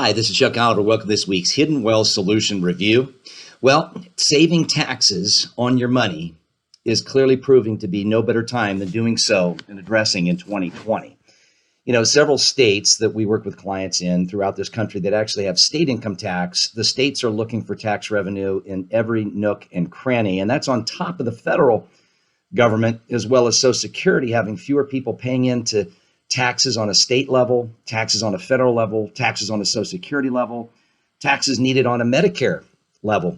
Hi, this is Chuck Oliver. Welcome to this week's Hidden Wealth Solution Review. Well, saving taxes on your money is clearly proving to be no better time than doing so and addressing in 2020. Several states that we work with clients in throughout this country that actually have state income tax, the states are looking for tax revenue in every nook and cranny. And that's on top of the federal government, as well as Social Security, having fewer people paying into taxes on a state level, taxes on a federal level, taxes on a Social Security level, taxes needed on a Medicare level.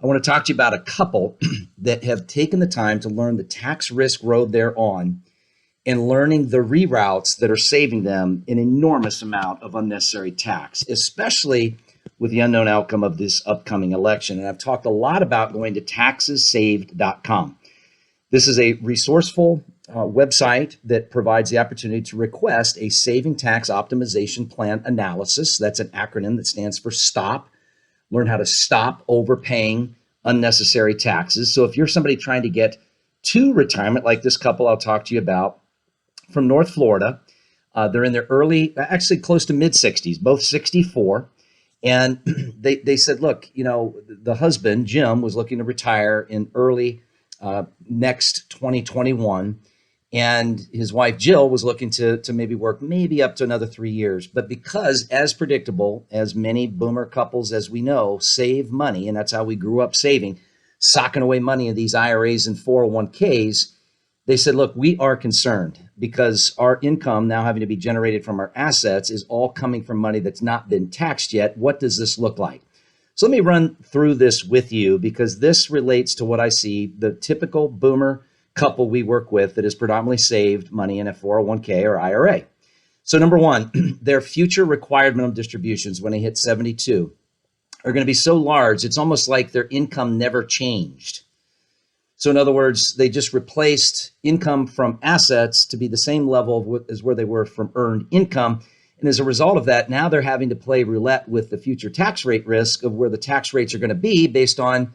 I want to talk to you about a couple that have taken the time to learn the tax risk road they're on and learning the reroutes that are saving them an enormous amount of unnecessary tax, especially with the unknown outcome of this upcoming election. And I've talked a lot about going to taxessaved.com. This is a resourceful website that provides the opportunity to request a saving tax optimization plan analysis. That's an acronym that stands for STOP. Learn how to stop overpaying unnecessary taxes. So if you're somebody trying to get to retirement, like this couple I'll talk to you about from North Florida, they're in their early, actually close to mid 60s, both 64. And they said, look, the husband, Jim, was looking to retire in early next 2021. And his wife, Jill, was looking to maybe work maybe up to another 3 years. But because, as predictable, as many boomer couples, as we know, save money, and that's how we grew up saving, socking away money in these IRAs and 401ks, they said, look, we are concerned because our income now having to be generated from our assets is all coming from money that's not been taxed yet. What does this look like? So let me run through this with you because this relates to what I see the typical boomer couple we work with that has predominantly saved money in a 401k or IRA. So number one, their future required minimum distributions when they hit 72 are going to be so large, it's almost like their income never changed. So in other words, they just replaced income from assets to be the same level as where they were from earned income. And as a result of that, now they're having to play roulette with the future tax rate risk of where the tax rates are going to be based on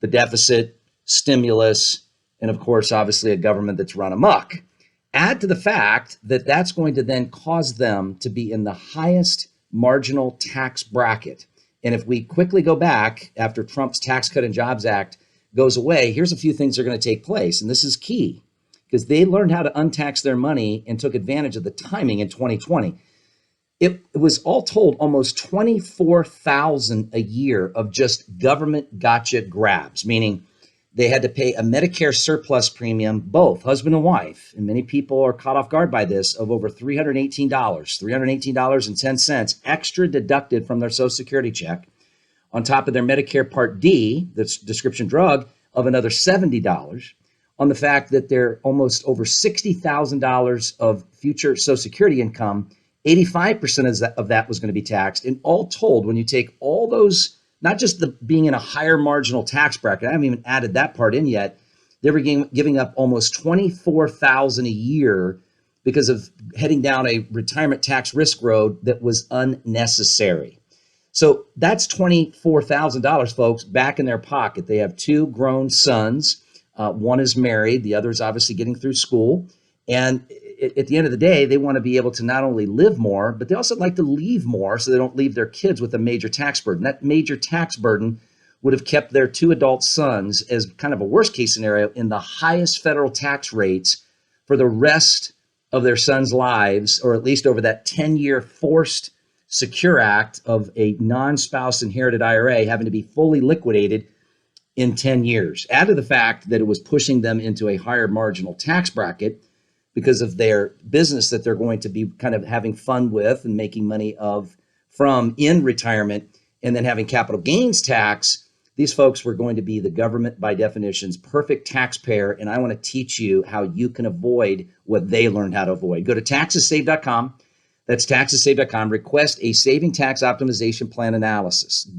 the deficit, stimulus, and of course, obviously a government that's run amok. Add to the fact that that's going to then cause them to be in the highest marginal tax bracket. And if we quickly go back after Trump's Tax Cut and Jobs Act goes away, here's a few things that are going to take place. And this is key because they learned how to untax their money and took advantage of the timing in 2020. It was all told almost 24,000 a year of just government gotcha grabs, meaning they had to pay a Medicare surplus premium, both husband and wife, and many people are caught off guard by this, of over $318.10 extra deducted from their Social Security check, on top of their Medicare Part D, that's prescription drug, of another $70, on the fact that they're almost over $60,000 of future Social Security income. 85% of that was going to be taxed. And all told, when you take all those, not just the being in a higher marginal tax bracket, I haven't even added that part in yet, they were giving up almost $24,000 a year because of heading down a retirement tax risk road that was unnecessary. So that's $24,000, folks, back in their pocket. They have two grown sons. One is married. The other is obviously getting through school. And at the end of the day, they want to be able to not only live more, but they also like to leave more so they don't leave their kids with a major tax burden. That major tax burden would have kept their two adult sons, as kind of a worst case scenario, in the highest federal tax rates for the rest of their sons' lives, or at least over that 10-year forced Secure Act of a non-spouse inherited IRA having to be fully liquidated in 10 years. Add to the fact that it was pushing them into a higher marginal tax bracket because of their business that they're going to be kind of having fun with and making money from in retirement, and then having capital gains tax. These folks were going to be the government, by definition's perfect taxpayer. And I want to teach you how you can avoid what they learned how to avoid. Go to taxessaved.com. That's taxessaved.com. Request a saving tax optimization plan analysis.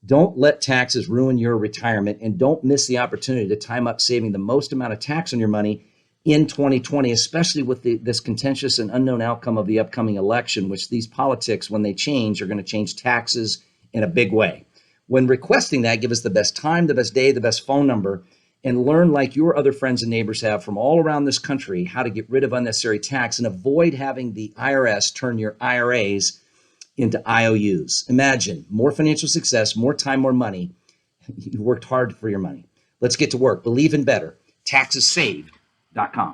Don't let taxes ruin your retirement, and don't miss the opportunity to time up saving the most amount of tax on your money in 2020, especially with this contentious and unknown outcome of the upcoming election, which these politics, when they change, are going to change taxes in a big way. When requesting that, give us the best time, the best day, the best phone number, and learn, like your other friends and neighbors have from all around this country, how to get rid of unnecessary tax and avoid having the IRS turn your IRAs into IOUs. Imagine more financial success, more time, more money. You worked hard for your money. Let's get to work. Believe in better. TaxesSaved.com.